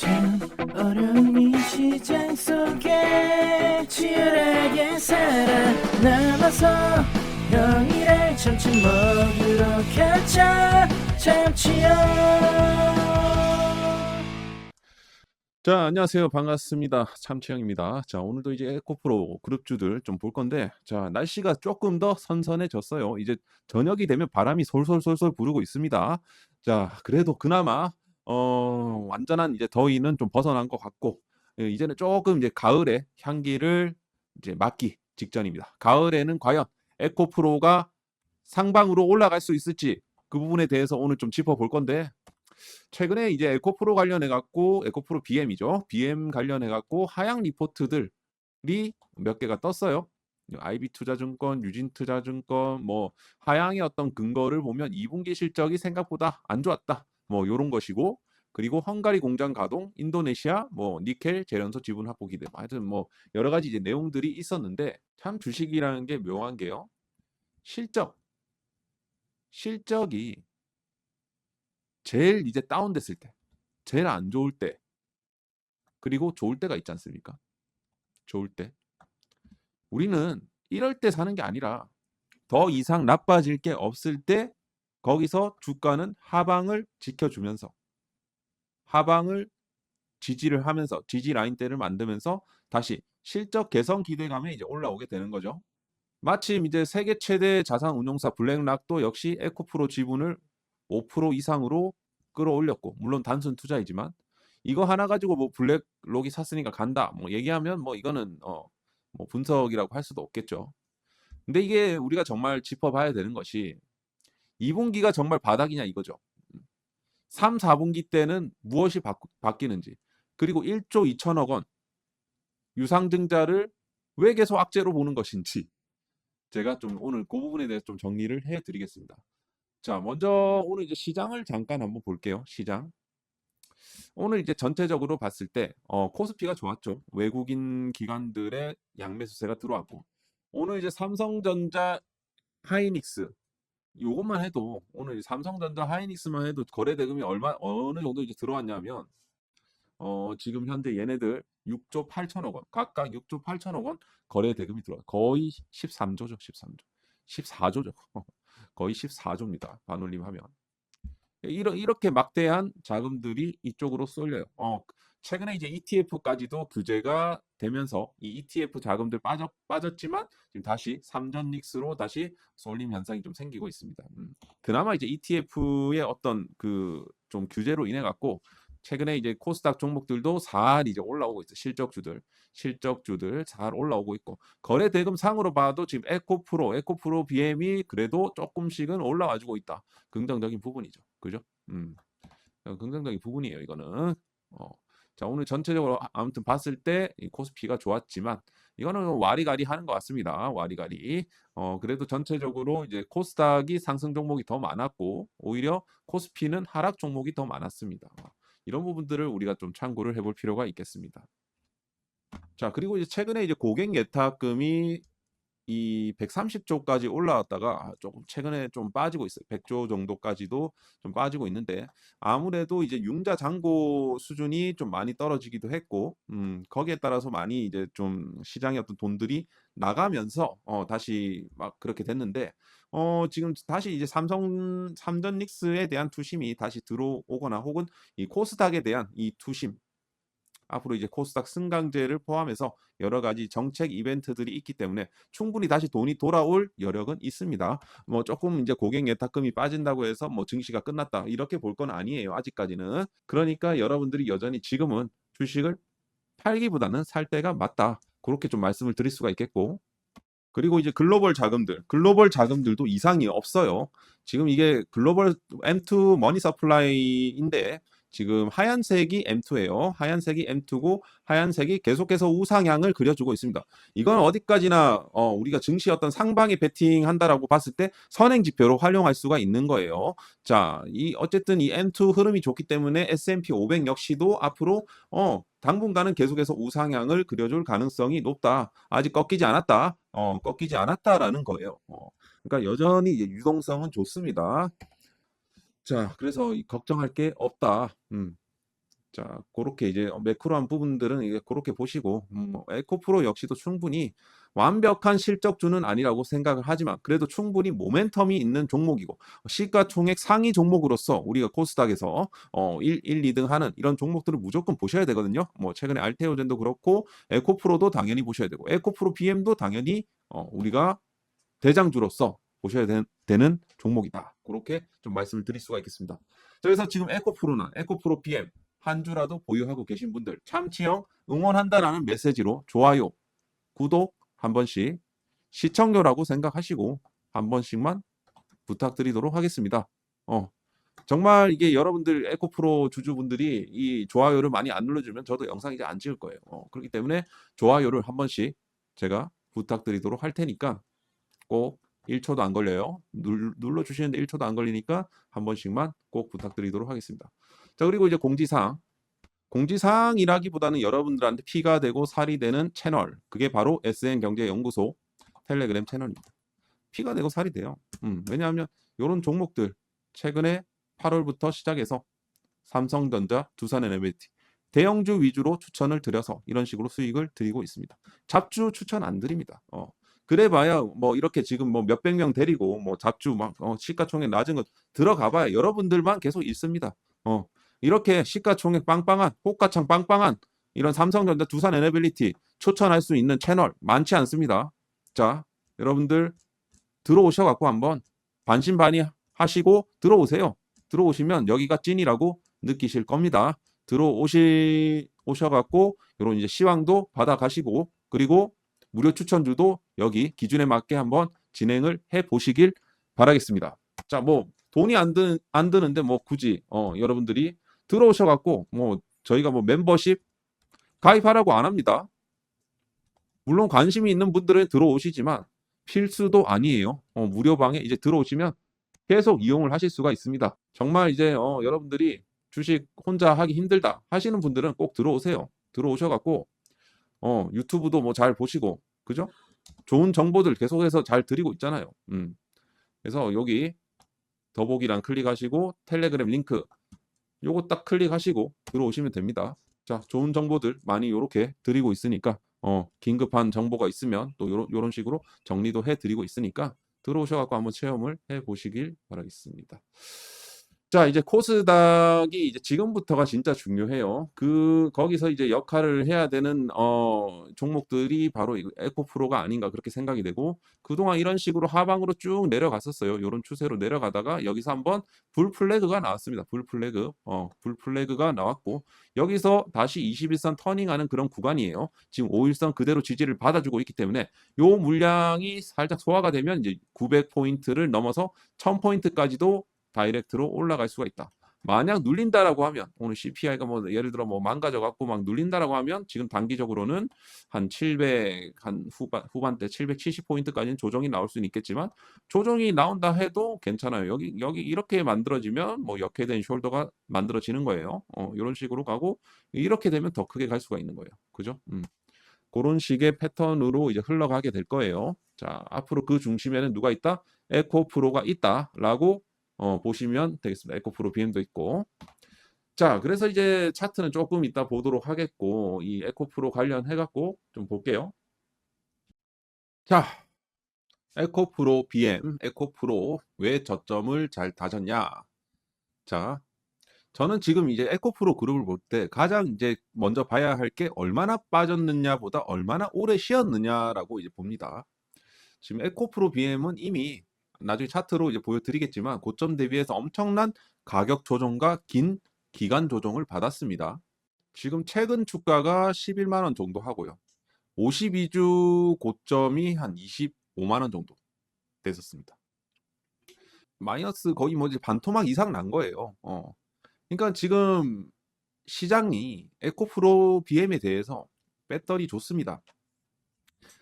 참 어려운 이 시장 속에 치열하게 살아남아서 형이랑 참치 먹으러 가자. 참치요. 자, 안녕하세요. 반갑습니다. 참치형입니다. 자, 오늘도 이제 에코프로 그룹주들 좀 볼 건데, 자, 날씨가 조금 더 선선해졌어요. 이제 저녁이 되면 바람이 솔솔솔솔 부르고 있습니다. 자, 그래도 그나마, 완전한 이제 더위는 좀 벗어난 것 같고, 예, 이제는 조금 이제 가을의 향기를 이제 맞기 직전입니다. 가을에는 과연 에코프로가 상방으로 올라갈 수 있을지 그 부분에 대해서 오늘 좀 짚어볼 건데, 최근에 이제 에코프로 관련해 갖고 에코프로 BM이죠. BM 관련해 갖고 하향 리포트들이 몇 개가 떴어요. IB투자증권, 유진투자증권 뭐 하향의 어떤 근거를 보면 2분기 실적이 생각보다 안 좋았다. 뭐 요런 것이고 그리고 헝가리 공장 가동, 인도네시아, 뭐 니켈 재련소 지분 확보 기대. 하여튼 뭐 여러 가지 이제 내용들이 있었는데 참 주식이라는 게 묘한 게요. 실적이 제일 이제 다운됐을 때, 제일 안 좋을 때, 그리고 좋을 때가 있지 않습니까? 좋을 때. 우리는 이럴 때 사는 게 아니라 더 이상 나빠질 게 없을 때 거기서 주가는 하방을 지켜주면서 하방을 지지를 하면서 지지 라인대를 만들면서 다시 실적 개선 기대감에 이제 올라오게 되는 거죠. 마침 이제 세계 최대 자산 운용사 블랙락도 역시 에코프로 지분을 5% 이상으로 끌어올렸고 물론 단순 투자이지만 이거 하나 가지고 뭐 블랙록이 샀으니까 간다 뭐 얘기하면 뭐 이거는 뭐 분석이라고 할 수도 없겠죠. 근데 이게 우리가 정말 짚어봐야 되는 것이 2분기가 정말 바닥이냐 이거죠. 3, 4분기 때는 무엇이 바뀌는지 그리고 1조 2천억 원 유상증자를 왜 계속 악재로 보는 것인지 제가 좀 오늘 그 부분에 대해서 좀 정리를 해드리겠습니다. 자, 먼저 오늘 이제 시장을 잠깐 한번 볼게요. 시장. 오늘 이제 전체적으로 봤을 때 코스피가 좋았죠. 외국인 기관들의 양매수세가 들어왔고 오늘 이제 삼성전자 하이닉스 요것만 해도 오늘 삼성전자 하이닉스만 해도 거래 대금이 어느 정도 이제 들어왔냐면 지금 현재 얘네들 6조 8천억 원 각각 6조 8천억 원 거래 대금이 들어와 거의 13조죠. 13조 14조죠. 거의 14조입니다. 반올림하면 이렇게 막대한 자금들이 이쪽으로 쏠려요. 최근에 이제 ETF까지도 규제가 되면서 이 ETF 자금들 빠졌지만 지금 다시 삼전 닉스로 다시 쏠림 현상이 좀 생기고 있습니다. 그나마 이제 ETF의 어떤 그 좀 규제로 인해 갖고 최근에 이제 코스닥 종목들도 살 이제 올라오고 있어. 실적주들 잘 올라오고 있고 거래 대금 상으로 봐도 지금 에코프로 BM이 그래도 조금씩은 올라와주고 있다. 긍정적인 부분이죠. 그죠? 긍정적인 부분이에요. 이거는. 자, 오늘 전체적으로 아무튼 봤을 때 이 코스피가 좋았지만 이거는 와리가리 하는 것 같습니다. 와리가리. 그래도 전체적으로 이제 코스닥이 상승 종목이 더 많았고 오히려 코스피는 하락 종목이 더 많았습니다. 이런 부분들을 우리가 좀 참고를 해볼 필요가 있겠습니다. 자, 그리고 이제 최근에 이제 고객 예탁금이 이 130조까지 올라왔다가 조금 최근에 좀 빠지고 있어요. 100조 정도까지도 좀 빠지고 있는데 아무래도 이제 융자 잔고 수준이 좀 많이 떨어지기도 했고 거기에 따라서 많이 이제 좀 시장의 어떤 돈들이 나가면서 다시 막 그렇게 됐는데 지금 다시 이제 삼전 닉스에 대한 투심이 다시 들어오거나 혹은 이 코스닥에 대한 이 투심 앞으로 이제 코스닥 승강제를 포함해서 여러 가지 정책 이벤트들이 있기 때문에 충분히 다시 돈이 돌아올 여력은 있습니다. 뭐 조금 이제 고객 예탁금이 빠진다고 해서 뭐 증시가 끝났다 이렇게 볼 건 아니에요. 아직까지는. 그러니까 여러분들이 여전히 지금은 주식을 팔기보다는 살 때가 맞다. 그렇게 좀 말씀을 드릴 수가 있겠고. 그리고 이제 글로벌 자금들도 이상이 없어요. 지금 이게 글로벌 M2 머니 서플라이인데 지금 하얀색이 M2예요. 하얀색이 M2고 하얀색이 계속해서 우상향을 그려주고 있습니다. 이건 어디까지나 우리가 증시 어떤 상방에 베팅한다라고 봤을 때 선행 지표로 활용할 수가 있는 거예요. 자, 이 어쨌든 이 M2 흐름이 좋기 때문에 S&P 500 역시도 앞으로 당분간은 계속해서 우상향을 그려줄 가능성이 높다. 아직 꺾이지 않았다. 꺾이지 않았다라는 거예요. 그러니까 여전히 이제 유동성은 좋습니다. 자, 그래서 걱정할 게 없다. 자, 그렇게 이제 매크로한 부분들은 이게 그렇게 보시고, 에코프로 역시도 충분히 완벽한 실적주는 아니라고 생각을 하지만 그래도 충분히 모멘텀이 있는 종목이고 시가총액 상위 종목으로서 우리가 코스닥에서 1, 2등 하는 이런 종목들을 무조건 보셔야 되거든요. 뭐 최근에 알테오젠도 그렇고 에코프로도 당연히 보셔야 되고 에코프로 BM도 당연히 우리가 대장주로서 보셔야 되는 종목이다. 그렇게 좀 말씀을 드릴 수가 있겠습니다. 그래서 지금 에코프로나 에코프로 BM 한 주라도 보유하고 계신 분들 참치형 응원한다라는 메시지로 좋아요, 구독 한 번씩 시청료라고 생각하시고 한 번씩만 부탁드리도록 하겠습니다. 정말 이게 여러분들 에코프로 주주분들이 이 좋아요를 많이 안 눌러주면 저도 영상 이제 안 찍을 거예요. 그렇기 때문에 좋아요를 한 번씩 제가 부탁드리도록 할 테니까 꼭 1초도 안 걸려요. 눌러주시는데 1초도 안 걸리니까 한 번씩만 꼭 부탁드리도록 하겠습니다. 자, 그리고 이제 공지사항이라기보다는 여러분들한테 피가 되고 살이 되는 채널, 그게 바로 SN경제연구소 텔레그램 채널입니다. 피가 되고 살이 돼요. 왜냐하면 이런 종목들 최근에 8월부터 시작해서 삼성전자, 두산에너비티 대형주 위주로 추천을 드려서 이런 식으로 수익을 드리고 있습니다. 잡주 추천 안 드립니다. 그래봐야 뭐 이렇게 지금 뭐 몇백 명 데리고 뭐 잡주 막 시가총액 낮은 거 들어가봐야 여러분들만 계속 있습니다. 이렇게 시가총액 빵빵한 호가창 빵빵한 이런 삼성전자, 두산에너빌리티 추천할 수 있는 채널 많지 않습니다. 자, 여러분들 들어오셔갖고 한번 반신반의 하시고 들어오세요. 들어오시면 여기가 찐이라고 느끼실 겁니다. 오셔갖고 이런 이제 시황도 받아가시고 그리고 무료 추천주도 여기 기준에 맞게 한번 진행을 해 보시길 바라겠습니다. 자, 뭐 돈이 안 드는데 뭐 굳이 여러분들이 들어오셔갖고 뭐 저희가 뭐 멤버십 가입하라고 안 합니다. 물론 관심이 있는 분들은 들어오시지만 필수도 아니에요. 무료방에 이제 들어오시면 계속 이용을 하실 수가 있습니다. 정말 이제 여러분들이 주식 혼자 하기 힘들다 하시는 분들은 꼭 들어오세요. 들어오셔갖고 유튜브도 뭐 잘 보시고 그죠? 좋은 정보들 계속해서 잘 드리고 있잖아요. 그래서 여기 더보기란 클릭하시고 텔레그램 링크 요거 딱 클릭하시고 들어오시면 됩니다. 자, 좋은 정보들 많이 요렇게 드리고 있으니까 긴급한 정보가 있으면 또 요런 식으로 정리도 해드리고 있으니까 들어오셔갖고 한번 체험을 해보시길 바라겠습니다. 자, 이제 코스닥이 이제 지금부터가 진짜 중요해요. 거기서 이제 역할을 해야 되는 종목들이 바로 에코프로가 아닌가 그렇게 생각이 되고 그동안 이런 식으로 하방으로 쭉 내려갔었어요. 이런 추세로 내려가다가 여기서 한번 불플래그가 나왔습니다. 불플래그가 나왔고 여기서 다시 21선 터닝하는 그런 구간이에요. 지금 5일선 그대로 지지를 받아주고 있기 때문에 요 물량이 살짝 소화가 되면 이제 900포인트를 넘어서 1000포인트까지도 다이렉트로 올라갈 수가 있다. 만약 눌린다라고 하면 오늘 CPI가 뭐 예를 들어 뭐 망가져 갖고 막 눌린다라고 하면 지금 단기적으로는 한 700 한 후반대 770포인트까지는 조정이 나올 수는 있겠지만 조정이 나온다 해도 괜찮아요. 여기 이렇게 만들어지면 뭐 역회된 숄더가 만들어지는 거예요. 이런 식으로 가고 이렇게 되면 더 크게 갈 수가 있는 거예요. 그죠? 그런 식의 패턴으로 이제 흘러가게 될 거예요. 자, 앞으로 그 중심에는 누가 있다? 에코프로가 있다라고 보시면 되겠습니다. 에코프로 BM도 있고. 자, 그래서 이제 차트는 조금 이따 보도록 하겠고 이 에코프로 관련해 갖고 좀 볼게요. 자, 에코프로 BM, 에코프로 왜 저점을 잘 다졌냐? 자, 저는 지금 이제 에코프로 그룹을 볼 때 가장 이제 먼저 봐야 할 게 얼마나 빠졌느냐보다 얼마나 오래 쉬었느냐라고 이제 봅니다. 지금 에코프로 BM은 이미 나중에 차트로 이제 보여드리겠지만 고점 대비해서 엄청난 가격 조정과 긴 기간 조정을 받았습니다. 지금 최근 주가가 11만 원 정도 하고요. 52주 고점이 한 25만 원 정도 됐었습니다. 마이너스 거의 뭐 이제 반토막 이상 난 거예요. 그러니까 지금 시장이 에코프로 BM에 대해서 배터리 좋습니다.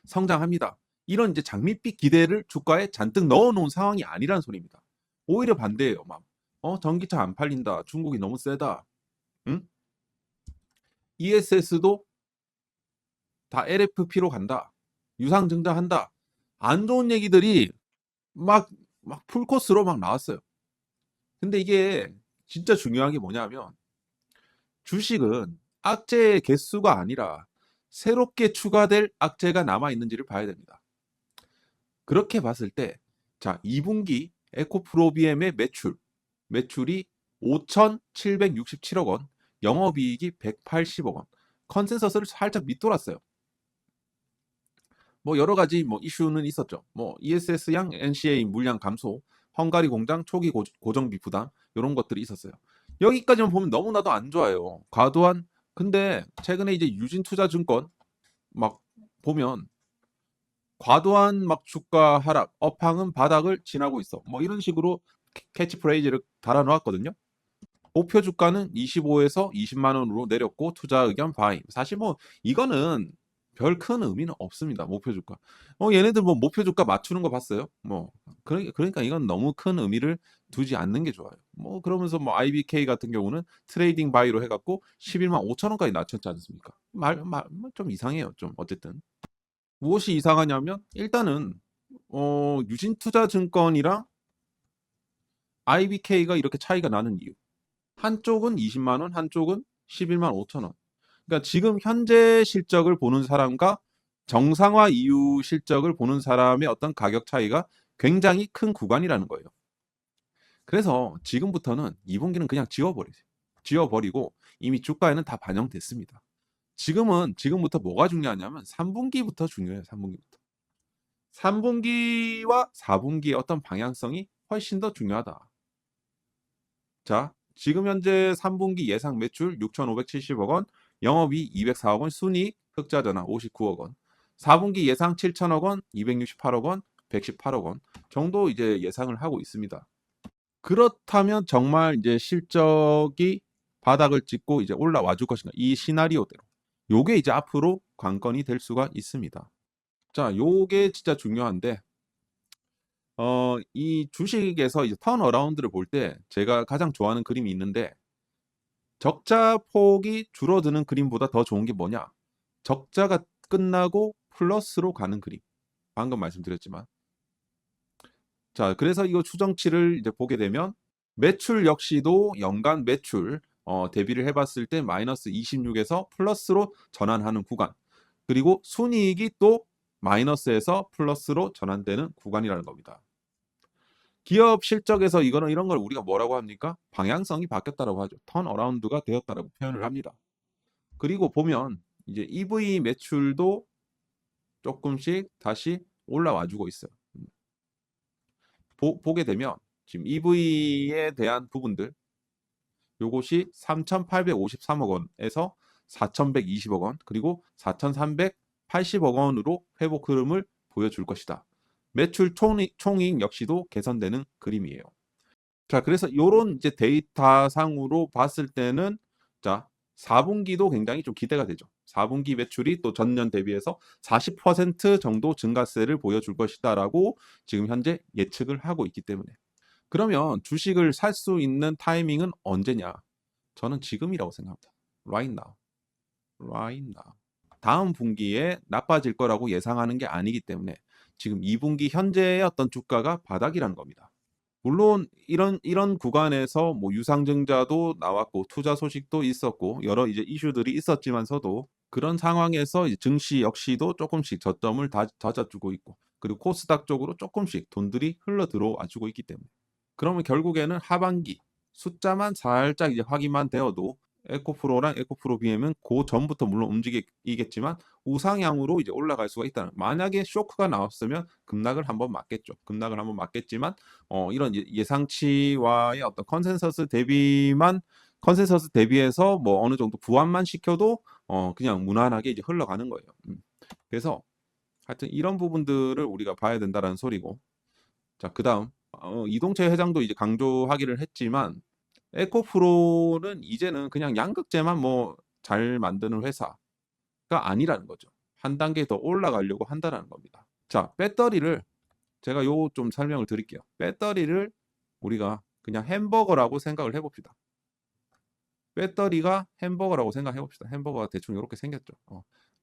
성장합니다. 이런 이제 장밋빛 기대를 주가에 잔뜩 넣어놓은 상황이 아니라는 소리입니다. 오히려 반대예요. 막 전기차 안 팔린다. 중국이 너무 세다. 응? ESS도 다 LFP로 간다. 유상 증자한다. 안 좋은 얘기들이 막 풀코스로 막 나왔어요. 근데 이게 진짜 중요한 게 뭐냐면 주식은 악재의 개수가 아니라 새롭게 추가될 악재가 남아 있는지를 봐야 됩니다. 그렇게 봤을 때, 자, 2분기 에코프로비엠의 매출이 5,767억 원, 영업이익이 180억 원, 컨센서스를 살짝 밑돌았어요. 뭐 여러 가지 뭐 이슈는 있었죠. 뭐 ESS양 NCA 물량 감소, 헝가리 공장 초기 고정비 부담 이런 것들이 있었어요. 여기까지만 보면 너무나도 안 좋아요. 과도한. 근데 최근에 이제 유진투자증권 막 보면 과도한 막 주가 하락, 업황은 바닥을 지나고 있어. 뭐 이런 식으로 캐치프레이즈를 달아놓았거든요. 목표 주가는 25에서 20만 원으로 내렸고 투자 의견 바임. 사실 뭐 이거는 별 큰 의미는 없습니다. 목표 주가. 얘네들 뭐 목표 주가 맞추는 거 봤어요? 뭐 그러니까 이건 너무 큰 의미를 두지 않는 게 좋아요. 뭐 그러면서 뭐 IBK 같은 경우는 트레이딩 바이로 해갖고 11만 5천 원까지 낮췄지 않습니까? 좀 이상해요. 좀 어쨌든 무엇이 이상하냐면 일단은 유진투자증권이랑 IBK가 이렇게 차이가 나는 이유. 한쪽은 20만 원, 한쪽은 11만 5천 원. 그러니까 지금 현재 실적을 보는 사람과 정상화 이후 실적을 보는 사람의 어떤 가격 차이가 굉장히 큰 구간이라는 거예요. 그래서 지금부터는 2분기는 그냥 지워버리세요. 지워버리고 이미 주가에는 다 반영됐습니다. 지금부터 뭐가 중요하냐면 3분기부터 중요해요. 3분기부터. 3분기와 4분기의 어떤 방향성이 훨씬 더 중요하다. 자, 지금 현재 3분기 예상 매출 6,570억 원, 영업이익 204억 원, 순이익 흑자전환 59억 원. 4분기 예상 7천억 원, 268억 원, 118억 원 정도 이제 예상을 하고 있습니다. 그렇다면 정말 이제 실적이 바닥을 찍고 이제 올라와 줄 것인가? 이 시나리오대로. 요게 이제 앞으로 관건이 될 수가 있습니다. 자, 요게 진짜 중요한데 이 주식에서 이제 턴어라운드를 볼 때 제가 가장 좋아하는 그림이 있는데 적자 폭이 줄어드는 그림보다 더 좋은 게 뭐냐? 적자가 끝나고 플러스로 가는 그림. 방금 말씀드렸지만. 자, 그래서 이거 추정치를 이제 보게 되면 매출 역시도 연간 매출 대비를 해봤을 때 마이너스 26에서 플러스로 전환하는 구간. 그리고 순이익이 또 마이너스에서 플러스로 전환되는 구간이라는 겁니다. 기업 실적에서 이런 걸 우리가 뭐라고 합니까? 방향성이 바뀌었다라고 하죠. 턴어라운드가 되었다라고 표현을 합니다. 그리고 보면 이제 EV 매출도 조금씩 다시 올라와 주고 있어요. 보게 되면 지금 EV에 대한 부분들 요것이 3,853억 원에서 4,120억 원 그리고 4,380억 원으로 회복 흐름을 보여줄 것이다. 매출 총이익 역시도 개선되는 그림이에요. 자, 그래서 이런 이제 데이터상으로 봤을 때는 자, 4분기도 굉장히 좀 기대가 되죠. 4분기 매출이 또 전년 대비해서 40% 정도 증가세를 보여줄 것이다라고 지금 현재 예측을 하고 있기 때문에. 그러면 주식을 살 수 있는 타이밍은 언제냐? 저는 지금이라고 생각합니다. Right now. Right now. 다음 분기에 나빠질 거라고 예상하는 게 아니기 때문에 지금 2분기 현재의 어떤 주가가 바닥이라는 겁니다. 물론 이런 구간에서 뭐 유상증자도 나왔고 투자 소식도 있었고 여러 이제 이슈들이 있었지만서도 그런 상황에서 이제 증시 역시도 조금씩 저점을 다져주고 있고 그리고 코스닥 쪽으로 조금씩 돈들이 흘러 들어와 주고 있기 때문에 그러면 결국에는 하반기 숫자만 살짝 이제 확인만 되어도 에코프로랑 에코프로 BM은 그 전부터 물론 움직이겠지만 우상향으로 이제 올라갈 수가 있다는. 만약에 쇼크가 나왔으면 급락을 한번 맞겠죠. 급락을 한번 맞겠지만 이런 예상치와의 어떤 컨센서스 대비해서 뭐 어느 정도 부합만 시켜도 그냥 무난하게 이제 흘러가는 거예요. 그래서 하여튼 이런 부분들을 우리가 봐야 된다라는 소리고. 자, 그다음 이동채 회장도 이제 강조하기를 했지만 에코프로는 이제는 그냥 양극재만 뭐 잘 만드는 회사가 아니라는 거죠. 한 단계 더 올라가려고 한다는 겁니다. 자, 배터리를 제가 요 좀 설명을 드릴게요. 배터리를 우리가 그냥 햄버거라고 생각을 해봅시다. 배터리가 햄버거라고 생각해봅시다. 햄버거가 대충 이렇게 생겼죠.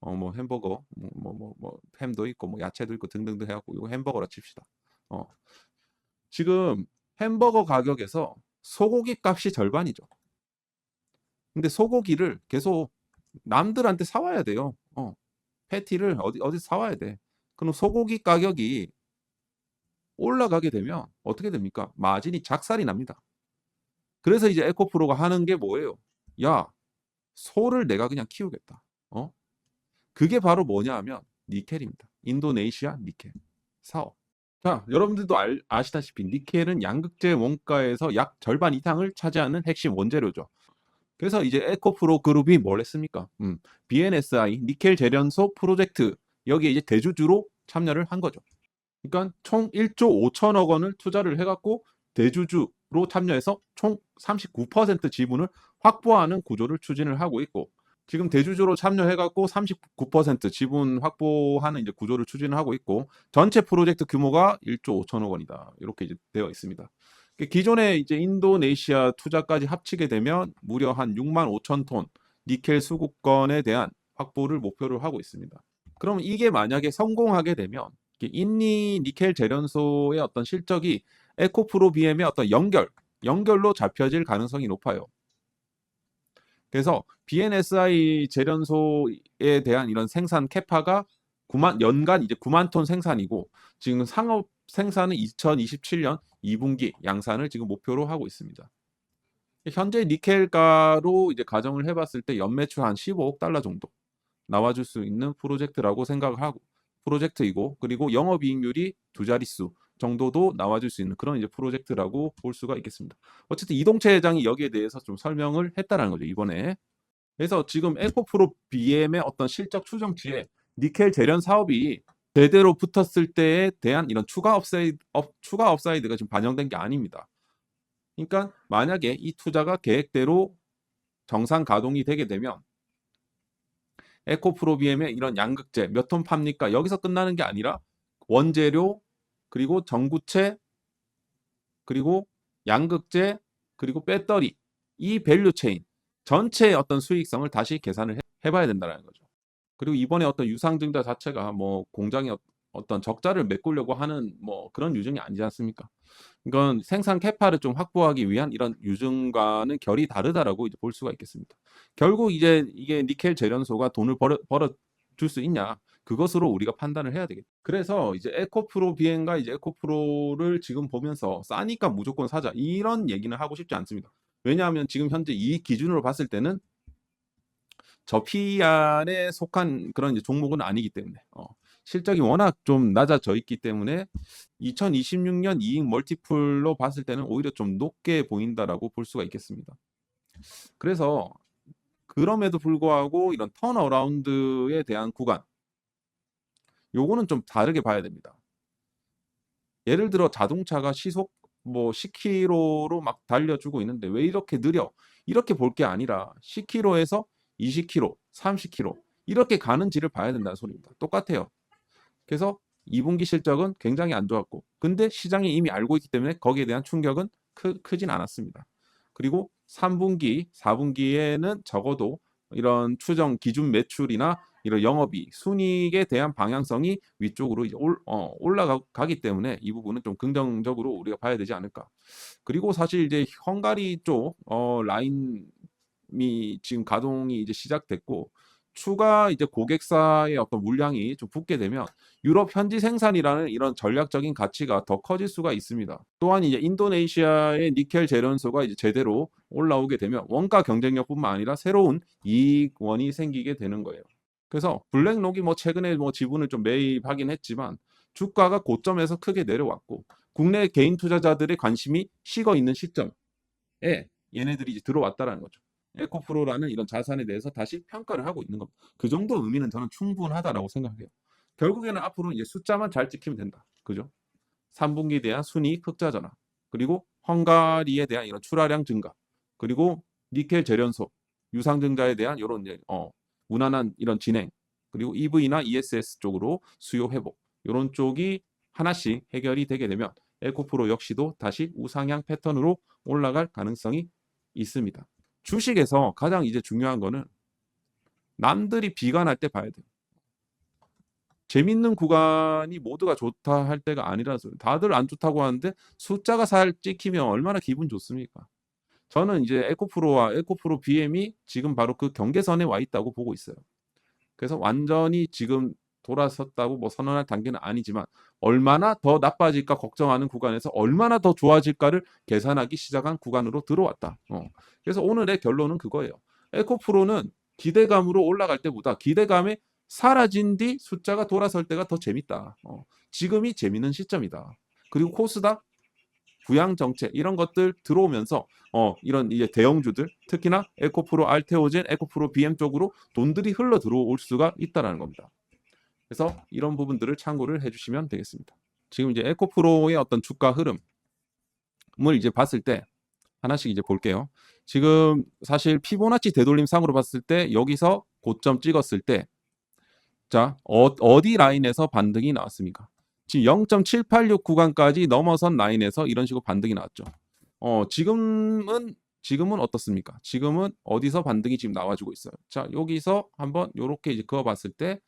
뭐 햄버거, 뭐 햄도 있고, 뭐 야채도 있고 등등등 해갖고 이거 햄버거라 칩시다. 지금 햄버거 가격에서 소고기 값이 절반이죠. 근데 소고기를 계속 남들한테 사와야 돼요. 패티를 어디서 사와야 돼. 그럼 소고기 가격이 올라가게 되면 어떻게 됩니까? 마진이 작살이 납니다. 그래서 이제 에코프로가 하는 게 뭐예요? 야, 소를 내가 그냥 키우겠다. 그게 바로 뭐냐 하면 니켈입니다. 인도네시아 니켈 사업. 자, 여러분들도 아시다시피 니켈은 양극재 원가에서 약 절반 이상을 차지하는 핵심 원재료죠. 그래서 이제 에코프로 그룹이 뭘 했습니까? BNSI 니켈 재련소 프로젝트 여기에 이제 대주주로 참여를 한 거죠. 그러니까 총 1조 5천억 원을 투자를 해갖고 대주주로 참여해서 총 39% 지분을 확보하는 구조를 추진을 하고 있고 지금 대주주로 참여해갖고 39% 지분 확보하는 이제 구조를 추진을 하고 있고 전체 프로젝트 규모가 1조 5천억 원이다 이렇게 이제 되어 있습니다. 기존에 이제 인도네시아 투자까지 합치게 되면 무려 한 6만 5천 톤 니켈 수급권에 대한 확보를 목표로 하고 있습니다. 그럼 이게 만약에 성공하게 되면 인니 니켈 재련소의 어떤 실적이 에코프로 BM의 어떤 연결로 잡혀질 가능성이 높아요. 그래서 BNSI 재련소에 대한 이런 생산 캐파가 연간 이제 9만 톤 생산이고 지금 상업 생산은 2027년 2분기 양산을 지금 목표로 하고 있습니다. 현재 니켈가로 이제 가정을 해봤을 때 연매출 한 15억 달러 정도 나와줄 수 있는 프로젝트라고 생각을 하고 프로젝트이고 그리고 영업이익률이 두 자릿수 정도도 나와줄 수 있는 그런 이제 프로젝트라고 볼 수가 있겠습니다. 어쨌든 이동채 회장이 여기에 대해서 좀 설명을 했다라는 거죠 이번에. 그래서 지금 에코프로 BM의 어떤 실적 추정치에 니켈 재련 사업이 제대로 붙었을 때에 대한 이런 추가 업사이드가 지금 반영된 게 아닙니다. 그러니까 만약에 이 투자가 계획대로 정상 가동이 되게 되면 에코프로 BM의 이런 양극재 몇 톤 팝니까? 여기서 끝나는 게 아니라 원재료 그리고 전구체 그리고 양극재 그리고 배터리 이 밸류 체인 전체의 어떤 수익성을 다시 계산을 해봐야 된다는 거죠. 그리고 이번에 어떤 유상증자 자체가 뭐 공장이 어떤 적자를 메꾸려고 하는 뭐 그런 유증이 아니지 않습니까? 이건 생산 캐파를 좀 확보하기 위한 이런 유증과는 결이 다르다라고 이제 볼 수가 있겠습니다. 결국 이제 이게 니켈 재련소가 돈을 벌어 줄 수 있냐? 그것으로 우리가 판단을 해야 되겠죠. 그래서 이제 에코프로 비엔과 이제 에코프로를 지금 보면서 싸니까 무조건 사자 이런 얘기는 하고 싶지 않습니다. 왜냐하면 지금 현재 이 기준으로 봤을 때는 저 PER에 속한 그런 이제 종목은 아니기 때문에 실적이 워낙 좀 낮아져 있기 때문에 2026년 이익 멀티플로 봤을 때는 오히려 좀 높게 보인다라고 볼 수가 있겠습니다. 그래서 그럼에도 불구하고 이런 턴어라운드에 대한 구간 요거는 좀 다르게 봐야 됩니다. 예를 들어 자동차가 시속 뭐 10km로 막 달려주고 있는데 왜 이렇게 느려? 이렇게 볼 게 아니라 10km에서 20km, 30km 이렇게 가는지를 봐야 된다는 소리입니다. 똑같아요. 그래서 2분기 실적은 굉장히 안 좋았고 근데 시장이 이미 알고 있기 때문에 거기에 대한 충격은 크진 않았습니다. 그리고 3분기, 4분기에는 적어도 이런 추정 기준 매출이나 이런 영업이익, 순이익에 대한 방향성이 위쪽으로 이제 올라가기 때문에 이 부분은 좀 긍정적으로 우리가 봐야 되지 않을까. 그리고 사실 이제 헝가리 쪽 라인이 지금 가동이 이제 시작됐고 추가 이제 고객사의 어떤 물량이 좀 붙게 되면 유럽 현지 생산이라는 이런 전략적인 가치가 더 커질 수가 있습니다. 또한 이제 인도네시아의 니켈 재련소가 이제 제대로 올라오게 되면 원가 경쟁력뿐만 아니라 새로운 이익원이 생기게 되는 거예요. 그래서 블랙록이 뭐 최근에 뭐 지분을 좀 매입하긴 했지만 주가가 고점에서 크게 내려왔고 국내 개인 투자자들의 관심이 식어 있는 시점에 얘네들이 이제 들어왔다라는 거죠. 에코프로라는 이런 자산에 대해서 다시 평가를 하고 있는 겁니다. 그 정도 의미는 저는 충분하다라고 생각해요. 결국에는 앞으로 이제 숫자만 잘 찍히면 된다. 그죠? 3분기에 대한 순이익 흑자 전환, 그리고 헝가리에 대한 이런 출하량 증가, 그리고 니켈 재련소, 유상증자에 대한 이런 이제 무난한 이런 진행, 그리고 EV나 ESS 쪽으로 수요 회복, 이런 쪽이 하나씩 해결이 되게 되면 에코프로 역시도 다시 우상향 패턴으로 올라갈 가능성이 있습니다. 주식에서 가장 이제 중요한 거는 남들이 비관할 때 봐야 돼요. 재밌는 구간이 모두가 좋다 할 때가 아니라서 다들 안 좋다고 하는데 숫자가 살 찍히면 얼마나 기분 좋습니까? 저는 이제 에코프로와 에코프로 BM이 지금 바로 그 경계선에 와 있다고 보고 있어요. 그래서 완전히 지금 돌아섰다고 뭐 선언할 단계는 아니지만 얼마나 더 나빠질까 걱정하는 구간에서 얼마나 더 좋아질까를 계산하기 시작한 구간으로 들어왔다. 그래서 오늘의 결론은 그거예요. 에코프로는 기대감으로 올라갈 때보다 기대감에 사라진 뒤 숫자가 돌아설 때가 더 재밌다. 지금이 재밌는 시점이다. 그리고 코스닥 부양 정책 이런 것들 들어오면서 이런 이제 대형주들 특히나 에코프로 알테오젠, 에코프로 BM 쪽으로 돈들이 흘러 들어올 수가 있다라는 겁니다. 그래서 이런 부분들을 참고를 해주시면 되겠습니다. 지금 이제 에코프로의 어떤 주가 흐름을 이제 봤을 때 하나씩 이제 볼게요. 지금 사실 피보나치 되돌림상으로 봤을 때 여기서 고점 찍었을 때 자, 어디 라인에서 반등이 나왔습니까? 지금 0.786 구간까지 넘어선 라인에서 이런 식으로 반등이 나왔죠. 지금은 어떻습니까? 지금은 어디서 반등이 지금 나와주고 있어요. 자, 여기서 한번 요렇게 이제 그어봤을 때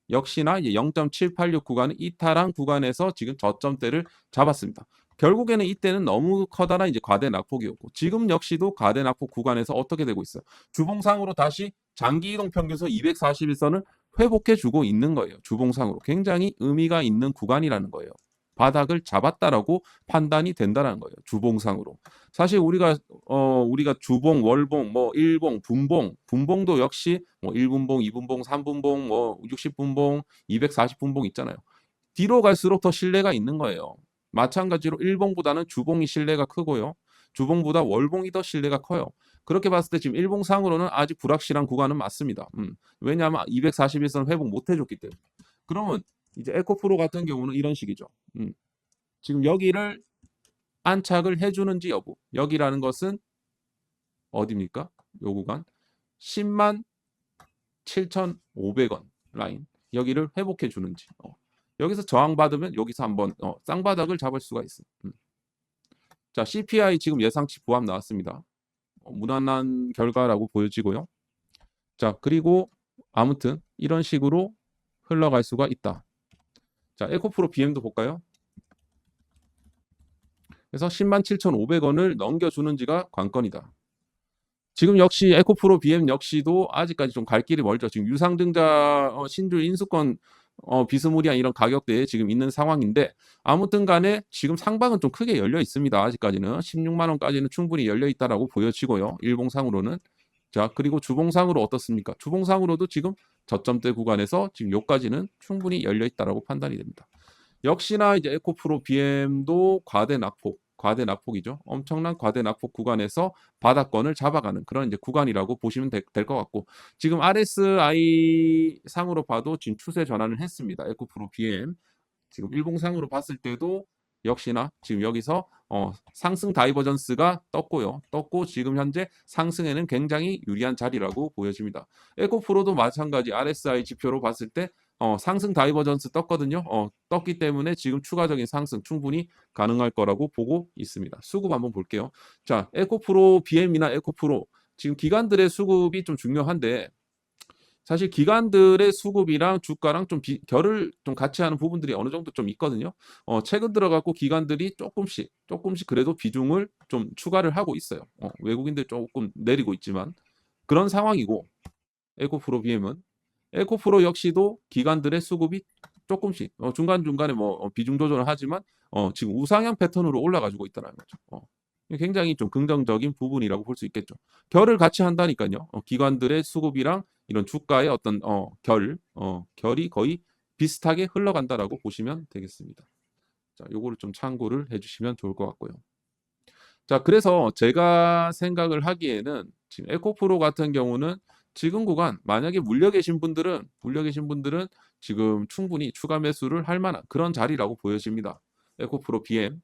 역시나 이제 0.786 구간은 이탈한 구간에서 지금 저점대를 잡았습니다. 결국에는 이때는 너무 커다란 이제 과대 낙폭이었고 지금 역시도 과대 낙폭 구간에서 어떻게 되고 있어요? 주봉상으로 다시 장기 이동 평균선 241선을 회복해 주고 있는 거예요. 주봉상으로 굉장히 의미가 있는 구간이라는 거예요. 바닥을 잡았다라고 판단이 된다는 거예요. 주봉상으로. 사실 우리가 주봉, 월봉, 뭐 일봉, 분봉도 역시 뭐 1분봉, 2분봉, 3분봉, 뭐 60분봉, 240분봉 있잖아요. 뒤로 갈수록 더 신뢰가 있는 거예요. 마찬가지로 일봉보다는 주봉이 신뢰가 크고요. 주봉보다 월봉이 더 신뢰가 커요. 그렇게 봤을 때 지금 일봉상으로는 아직 불확실한 구간은 맞습니다. 왜냐하면 241선 회복 못 해줬기 때문에. 그러면 이제 에코프로 같은 경우는 이런 식이죠. 지금 여기를 안착을 해주는지 여부. 여기라는 것은 어디입니까? 요 구간 10만 7,500원 라인. 여기를 회복해 주는지. 여기서 저항받으면 여기서 한번 쌍바닥을 잡을 수가 있어요. 자, CPI 지금 예상치 부합 나왔습니다. 무난한 결과라고 보여지고요. 자, 그리고 아무튼 이런 식으로 흘러갈 수가 있다. 자, 에코프로 BM도 볼까요? 그래서 10만 7,500원을 넘겨주는지가 관건이다. 지금 역시 에코프로 BM 역시도 아직까지 좀 갈 길이 멀죠. 지금 유상증자 신주 인수권 비스무리한 이런 가격대에 지금 있는 상황인데 아무튼 간에 지금 상방은 좀 크게 열려 있습니다. 아직까지는 16만 원까지는 충분히 열려 있다라고 보여지고요. 일봉상으로는. 자, 그리고 주봉상으로 어떻습니까? 주봉상으로도 지금 저점대 구간에서 지금 요까지는 충분히 열려 있다라고 판단이 됩니다. 역시나 이제 에코프로 BM도 과대 낙폭이죠. 엄청난 과대 낙폭 구간에서 바닥권을 잡아가는 그런 이제 구간이라고 보시면 될 것 같고 지금 RSI 상으로 봐도 지금 추세 전환을 했습니다. 에코프로 BM 지금 일봉상으로 봤을 때도 역시나 지금 여기서 상승 다이버전스가 떴고요. 떴고 지금 현재 상승에는 굉장히 유리한 자리라고 보여집니다. 에코프로도 마찬가지 RSI 지표로 봤을 때 상승 다이버전스 떴거든요. 떴기 때문에 지금 추가적인 상승 충분히 가능할 거라고 보고 있습니다. 수급 한번 볼게요. 자, 에코프로 BM이나 에코프로 지금 기관들의 수급이 좀 중요한데 사실 기관들의 수급이랑 주가랑 좀 결을 좀 같이 하는 부분들이 어느 정도 좀 있거든요. 최근 들어갖고 기관들이 조금씩 그래도 비중을 좀 추가를 하고 있어요. 외국인들 조금 내리고 있지만 그런 상황이고 에코프로 BM은 에코프로 역시도 기관들의 수급이 조금씩 중간중간에 뭐 비중 조절을 하지만 지금 우상향 패턴으로 올라가지고 있다는 거죠. 굉장히 좀 긍정적인 부분이라고 볼 수 있겠죠. 결을 같이 한다니까요. 기관들의 수급이랑 이런 주가의 어떤 결이 거의 비슷하게 흘러간다라고 보시면 되겠습니다. 자, 요거를 좀 참고를 해주시면 좋을 것 같고요. 자, 그래서 제가 생각을 하기에는 지금 에코프로 같은 경우는 지금 구간 만약에 물려 계신 분들은 지금 충분히 추가 매수를 할 만한 그런 자리라고 보여집니다. 에코프로 BM.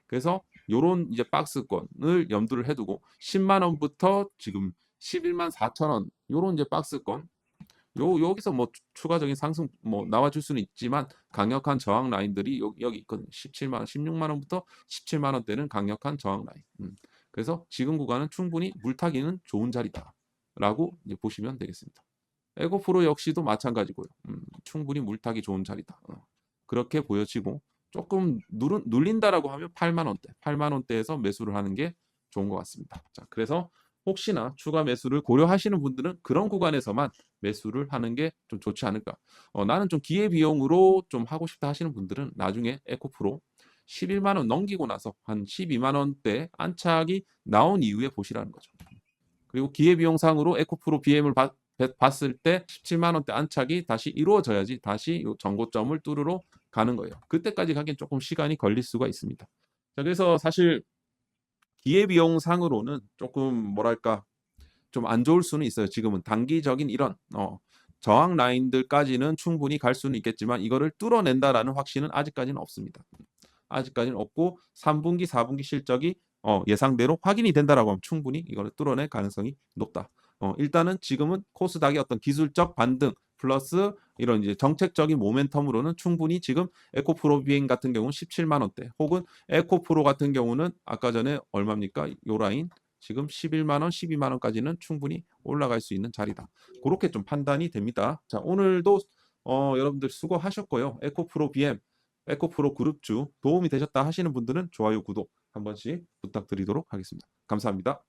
그래서 요런 이제 박스권을 염두를 해두고 10만 원부터 지금 11만 4천 원 요런 이제 박스권 여기서 뭐 추가적인 상승 뭐 나와줄 수는 있지만 강력한 저항 라인들이 여기 있거든요. 17만 원, 16만 원부터 17만 원대는 강력한 저항 라인. 그래서 지금 구간은 충분히 물타기는 좋은 자리다라고 이제 보시면 되겠습니다. 에코프로 역시도 마찬가지고요. 충분히 물타기 좋은 자리다. 그렇게 보여지고 조금 눌린다라고 하면 8만 원대에서 매수를 하는 게 좋은 것 같습니다. 자, 그래서 혹시나 추가 매수를 고려하시는 분들은 그런 구간에서만 매수를 하는 게 좀 좋지 않을까. 나는 좀 기회비용으로 좀 하고 싶다 하시는 분들은 나중에 에코프로 11만 원 넘기고 나서 한 12만 원대 안착이 나온 이후에 보시라는 거죠. 그리고 기회비용상으로 에코프로 BM을 봤을 때 17만 원대 안착이 다시 이루어져야지 다시 요 정고점을 뚫으러 가는 거예요. 그때까지 가긴 조금 시간이 걸릴 수가 있습니다. 자, 그래서 사실 기회비용상으로는 조금 뭐랄까 좀 안 좋을 수는 있어요. 지금은 단기적인 이런 저항 라인들까지는 충분히 갈 수는 있겠지만 이거를 뚫어낸다라는 확신은 아직까지는 없습니다. 아직까지는 없고 3분기, 4분기 실적이 예상대로 확인이 된다라고 하면 충분히 이거를 뚫어낼 가능성이 높다. 일단은 지금은 코스닥의 어떤 기술적 반등 플러스 이런 이제 정책적인 모멘텀으로는 충분히 지금 에코프로 비행 같은 경우는 17만 원대 혹은 에코프로 같은 경우는 아까 전에 얼마입니까? 요 라인 지금 11만 원, 12만 원까지는 충분히 올라갈 수 있는 자리다. 그렇게 좀 판단이 됩니다. 자, 오늘도 여러분들 수고하셨고요. 에코프로 BM 에코프로 그룹주 도움이 되셨다 하시는 분들은 좋아요, 구독 한 번씩 부탁드리도록 하겠습니다. 감사합니다.